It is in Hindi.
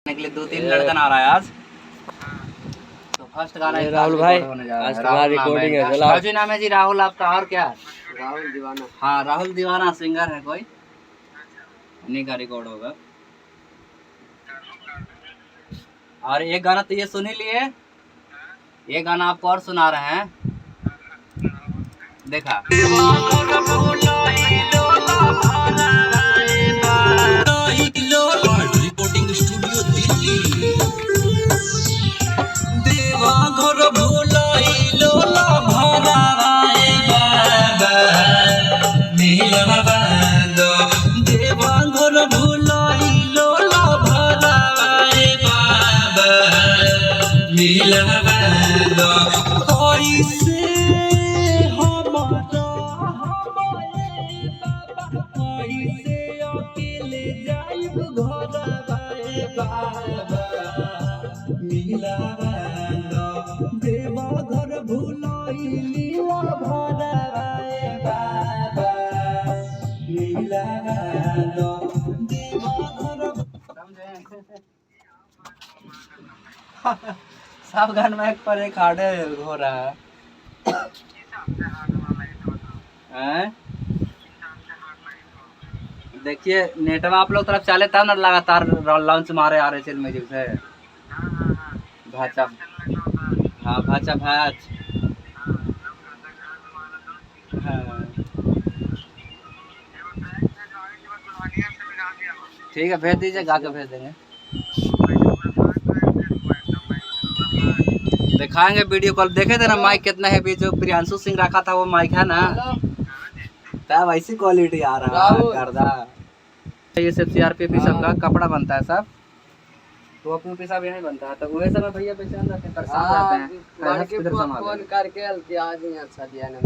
के लिए 2-3 लड़कन आ रहा है आज। तो फर्स्ट गाना राहुल भाई आज तुम्हारा रिकॉर्डिंग है। चला जी नाम है जी राहुल आपका, और क्या? राहुल दीवाना। हाँ राहुल दीवाना सिंगर है कोई, उन्हीं का रिकॉर्ड होगा। और एक गाना तो ये सुन ही लिए, ये गाना आपको और सुना रहे हैं। देखा रिकॉर्डिंग स्टूडियो दिल्ली। देवा घर भुलाइलो ला भराए बाबा मिलवा दो, देवा घर भुलाइलो ला भराए बाबा मिलवा दो। कैसे हमारा हमारे बाबा कैसे अकेले जाइब घरवाए बाबा मिलवा दो, देवा घर भुलाइली ला भराए बाबा मिलवा दो, देवा घर। सब गान में एक पर एक हार्डे हो रहा है। देखिए नेट में आप लोग तरफ चले तब ना लगातार लॉन्च मारे आ रहे थे म्यूजिक से। भाचा हाँ भाचा भाच हाँ ठीक है भेज दीजिए, गा के भेज देंगे। दिखाएंगे वीडियो कॉल। देखे थे ना माइक कितना है, जो प्रियांशु सिंह रखा था वो माइक है ना, तब ऐसी क्वालिटी आ रहा है गर्दा। ये सब सीआरपीएफ सब का कपड़ा बनता है सब, तो अपने सब यही बनता है। तो वही सब भैया पहचान जाते हैं, परेशान रहते हैं। फोन करके आज ही अच्छा दिया ना।